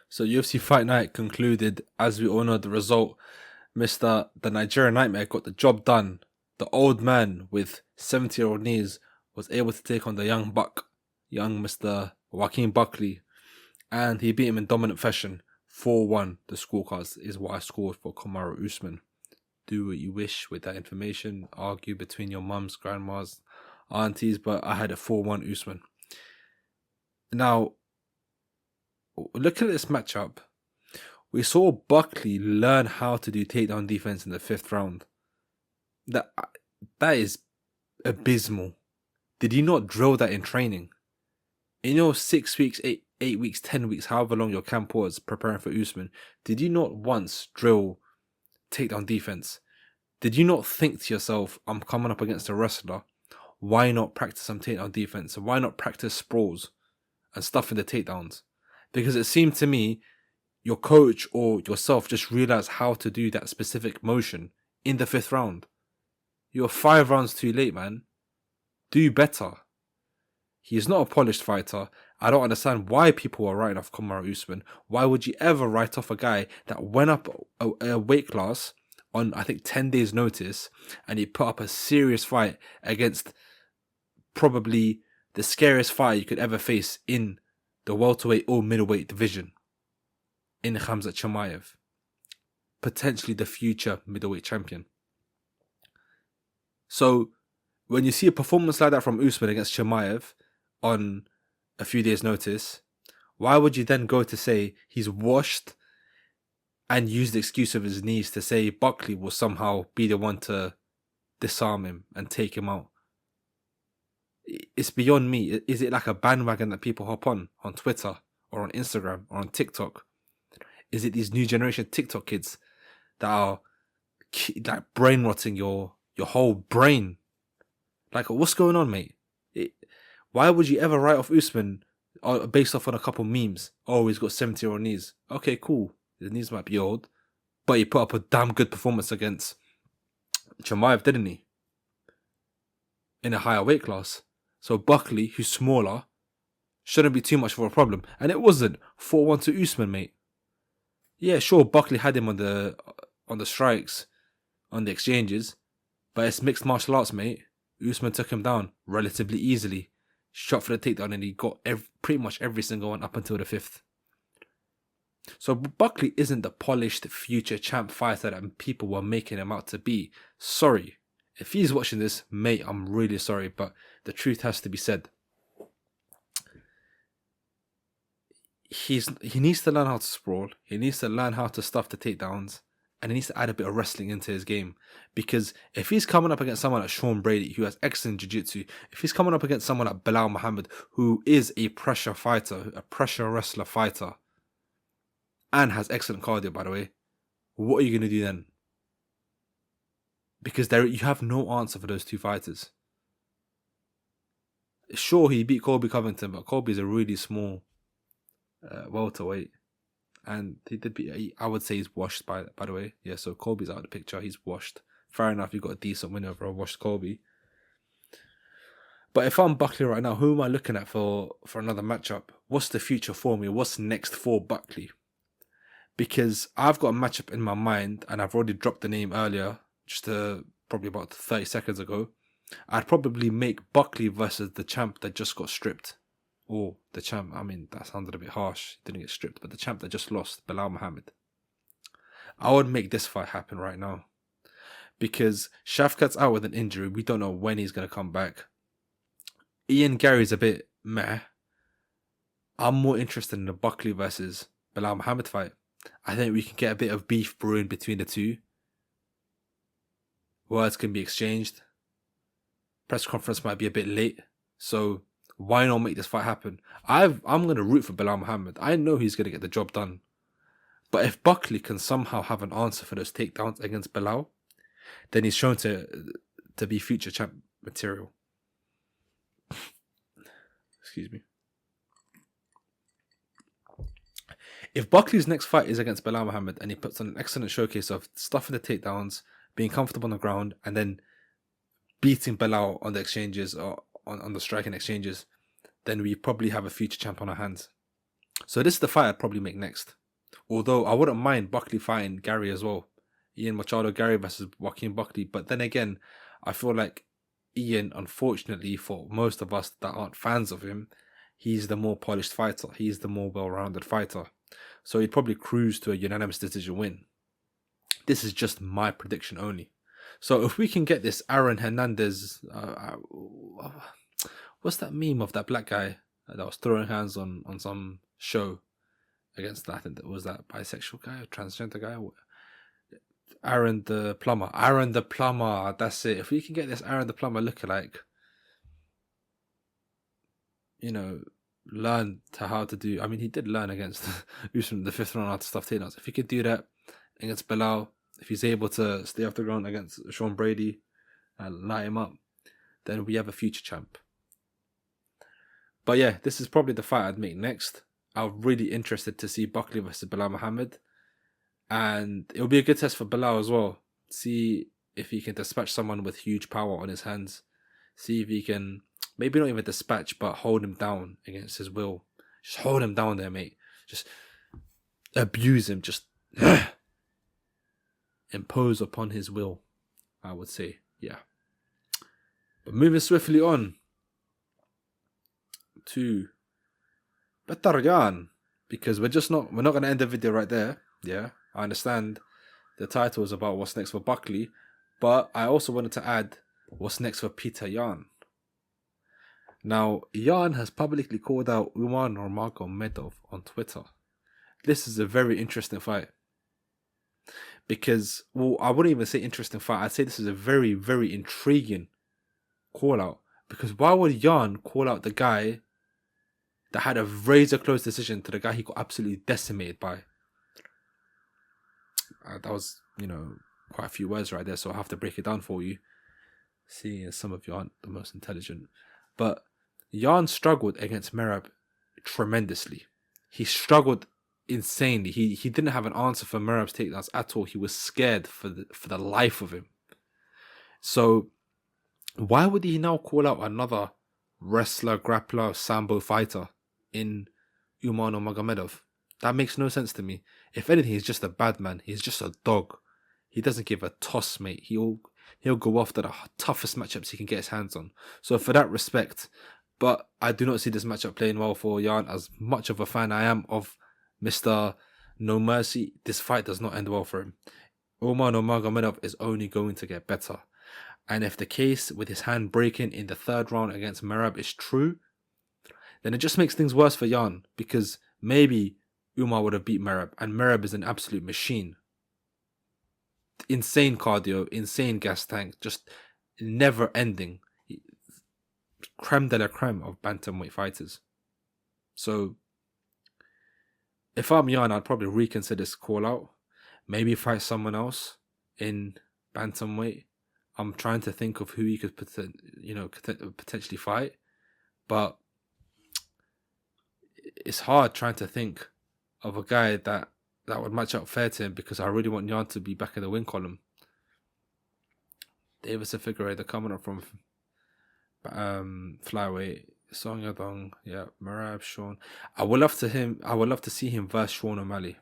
So UFC Fight Night concluded. As we all know, the result, Mr. The Nigerian Nightmare got the job done. The old man with 70-year-old knees was able to take on the young buck, young Mr. Joaquin Buckley, and he beat him in dominant fashion. 4-1, the scorecards is what I scored for Kamaru Usman. Do what you wish with that information. Argue between your mums, grandmas, aunties, but I had a 4-1 Usman. Now, looking at this matchup, we saw Buckley learn how to do takedown defense in the 5th round. That is abysmal. Did you not drill that in training? In your 6 weeks, 8 weeks, 10 weeks, however long your camp was preparing for Usman, did you not once drill takedown defense? Did you not think to yourself, I'm coming up against a wrestler, why not practice some takedown defense? Why not practice sprawls and stuff in the takedowns? Because it seemed to me your coach or yourself just realized how to do that specific motion in the 5th round. You're 5 rounds too late, man. Do better. He is not a polished fighter. I don't understand why people are writing off Kamaru Usman. Why would you ever write off a guy that went up a weight class on, I think, 10 days notice, and he put up a serious fight against probably the scariest fight you could ever face in the welterweight or middleweight division, in Khamzat Chimaev, potentially the future middleweight champion. So when you see a performance like that from Usman against Chimaev on a few days' notice, why would you then go to say he's washed and use the excuse of his knees to say Buckley will somehow be the one to disarm him and take him out? It's beyond me. Is it like a bandwagon that people hop on Twitter or on Instagram or on TikTok? Is it these new generation TikTok kids that are like brain rotting your whole brain? Like, what's going on, mate? Why would you ever write off Usman based off on a couple memes? Oh, he's got 70-year-old knees. Okay, cool. His knees might be old, but he put up a damn good performance against Chimaev, didn't he? In a higher weight class. So Buckley, who's smaller, shouldn't be too much of a problem. And it wasn't 4-1 to Usman, mate. Yeah, sure, Buckley had him on the strikes, on the exchanges, but it's mixed martial arts, mate. Usman took him down relatively easily, shot for the takedown, and he got pretty much every single one up until the 5th. So Buckley isn't the polished future champ fighter that people were making him out to be. Sorry. If he's watching this, mate, I'm really sorry, but the truth has to be said. He needs to learn how to sprawl. He needs to learn how to stuff the takedowns, and he needs to add a bit of wrestling into his game. Because if he's coming up against someone like Sean Brady, who has excellent jiu-jitsu, if he's coming up against someone like Belal Muhammad, who is a pressure fighter, a pressure wrestler fighter, and has excellent cardio, by the way, what are you going to do then? Because you have no answer for those two fighters. Sure, he beat Colby Covington, but Colby's a really small welterweight, and he did beat. I would say he's washed by the way. Yeah, so Colby's out of the picture. He's washed. Fair enough. You got a decent win over a washed Colby. But if I'm Buckley right now, who am I looking at for another matchup? What's the future for me? What's next for Buckley? Because I've got a matchup in my mind, and I've already dropped the name earlier, just probably about 30 seconds ago. I'd probably make Buckley versus the champ that just got stripped. Or the champ, I mean, that sounded a bit harsh. He didn't get stripped, but the champ that just lost, Belal Muhammad. I would make this fight happen right now. Because Shafkat's out with an injury. We don't know when he's going to come back. Ian Gary's a bit meh. I'm more interested in the Buckley versus Belal Muhammad fight. I think we can get a bit of beef brewing between the two. Words can be exchanged. Press conference might be a bit late. So why not make this fight happen? I'm going to root for Belal Muhammad. I know he's going to get the job done. But if Buckley can somehow have an answer for those takedowns against Belal, then he's shown to be future champ material. Excuse me. If Buckley's next fight is against Belal Muhammad and he puts on an excellent showcase of stuffing the takedowns, being comfortable on the ground, and then beating Belal on the exchanges or on the striking exchanges, then we probably have a future champ on our hands. So this is the fight I'd probably make next. Although I wouldn't mind Buckley fighting Gary as well. Ian Machado Gary versus Joaquin Buckley. But then again, I feel like Ian, unfortunately for most of us that aren't fans of him, he's the more polished fighter. He's the more well-rounded fighter. So he'd probably cruise to a unanimous decision win. This is just my prediction only. So if we can get this Aaron Hernandez, what's that meme of that black guy that was throwing hands on some show against that? I think that was that bisexual guy or transgender guy. Aaron the Plumber. That's it. If we can get this Aaron the Plumber lookalike, learn to how to do. I mean, he did learn against Usman the 5th round how to stuff takedowns. If he could do that against Bilal, if he's able to stay off the ground against Sean Brady and light him up, then we have a future champ. But yeah, this is probably the fight I'd make next. I'm really interested to see Buckley versus Bilal Muhammad. And it'll be a good test for Bilal as well. See if he can dispatch someone with huge power on his hands. See if he can, maybe not even dispatch, but hold him down against his will. Just hold him down there, mate. Just abuse him. Just impose upon his will, I would say. Yeah. But moving swiftly on to Petr Yan, because we're not going to end the video right there. Yeah, I understand the title is about what's next for Buckley, but I also wanted to add what's next for Petr Yan. Now, Yan has publicly called out Usman Nurmagomedov on Twitter. This is a very interesting fight. Because, well, I wouldn't even say interesting fight. I'd say this is a very, very intriguing call out. Because why would Yan call out the guy that had a razor close decision to the guy he got absolutely decimated by? That was, quite a few words right there, so I'll have to break it down for you. Seeing as some of you aren't the most intelligent. But Yan struggled against Merab tremendously. He struggled insanely. He didn't have an answer for Merab's takedowns at all. He was scared for the life of him. So why would he now call out another wrestler, grappler, sambo fighter in Usman Nurmagomedov? That makes no sense to me. If anything, he's just a bad man. He's just a dog. He doesn't give a toss, mate. He'll go after the toughest matchups he can get his hands on. So for that respect, but I do not see this matchup playing well for Yan. As much of a fan I am of Mr. No Mercy, this fight does not end well for him. Usman Nurmagomedov is only going to get better. And if the case with his hand breaking in the 3rd round against Merab is true, then it just makes things worse for Yan, because maybe Umar would have beat Merab, and Merab is an absolute machine. Insane cardio, insane gas tank, just never ending. Creme de la creme of bantamweight fighters. So, if I'm Yan, I'd probably reconsider this call out. Maybe fight someone else in bantamweight. I'm trying to think of who he could potentially fight, but it's hard trying to think of a guy that would match up fair to him, because I really want Yan to be back in the win column. Davison Figueiredo coming up from flyweight. Song Yadong, yeah, Merab, Sean. I would love to see him versus Sean O'Malley.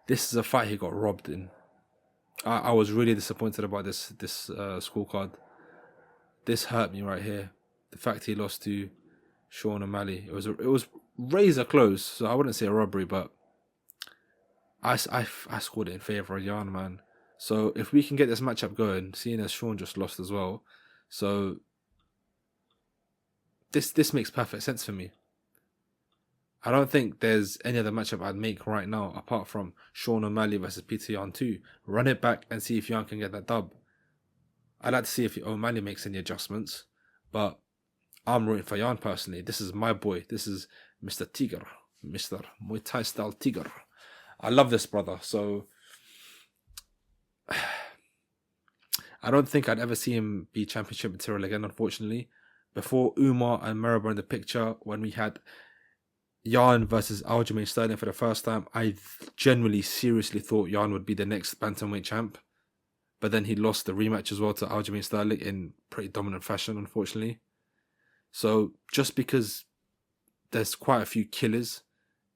This is a fight he got robbed in. I was really disappointed about this scorecard. This hurt me right here. The fact he lost to Sean O'Malley. It was razor close, so I wouldn't say a robbery, but I scored it in favour of Yan, man. So if we can get this matchup going, seeing as Sean just lost as well, so this makes perfect sense for me. I don't think there's any other matchup I'd make right now apart from Sean O'Malley versus Petr Yan 2. Run it back and see if Yan can get that dub. I'd like to see if O'Malley makes any adjustments, but I'm rooting for Yan personally. This is my boy. This is Mr. Tiger. Mr. Muay Thai style Tiger. I love this brother, so I don't think I'd ever see him be championship material again, unfortunately. Before Umar and Merab were in the picture, when we had Yan versus Aljamain Sterling for the first time, I genuinely, seriously thought Yan would be the next bantamweight champ. But then he lost the rematch as well to Aljamain Sterling in pretty dominant fashion, unfortunately. So just because there's quite a few killers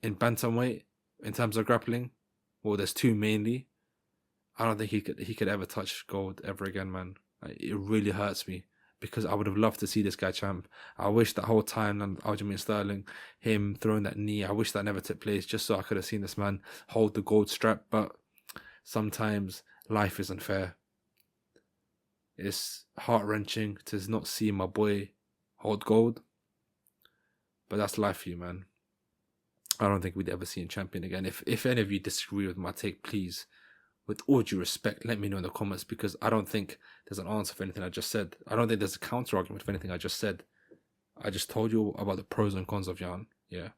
in bantamweight in terms of grappling. Well, there's two mainly. I don't think he could ever touch gold ever again, man. It really hurts me because I would have loved to see this guy champ. I wish that whole time and Aljamain Sterling, him throwing that knee, I wish that never took place just so I could have seen this man hold the gold strap. But sometimes life isn't fair. It's heart-wrenching to not see my boy hold gold. But that's life for you, man. I don't think we'd ever see him champion again. If any of you disagree with my take, please, with all due respect, let me know in the comments, because I don't think there's an answer for anything I just said. I don't think there's a counter argument for anything I just said. I just told you about the pros and cons of Yan, yeah.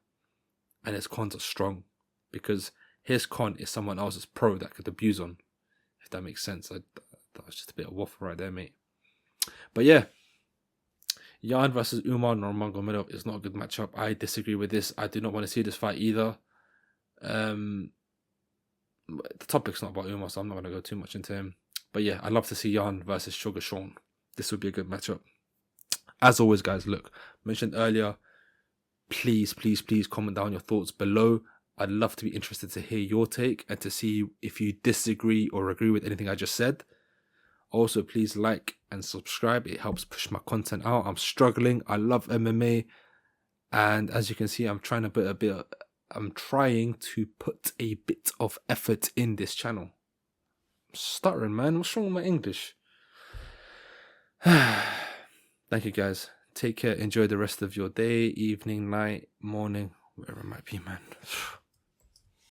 And his cons are strong, because his con is someone else's pro that could abuse on, if that makes sense. That was just a bit of waffle right there, mate. But yeah, Yan versus Usman Nurmagomedov is not a good matchup. I disagree with this. I do not want to see this fight either. The topic's not about Umar, so I'm not going to go too much into him. But yeah, I'd love to see Yan versus Sugar Sean. This would be a good matchup. As always, guys, look, mentioned earlier, please comment down your thoughts below. I'd love to be interested to hear your take and to see if you disagree or agree with anything I just said. Also, please like and subscribe. It helps push my content out. I'm struggling. I love MMA. And as you can see, I'm trying to put a bit of effort in this channel. I'm stuttering, man. What's wrong with my English? Thank you, guys. Take care. Enjoy the rest of your day, evening, night, morning, wherever it might be, man.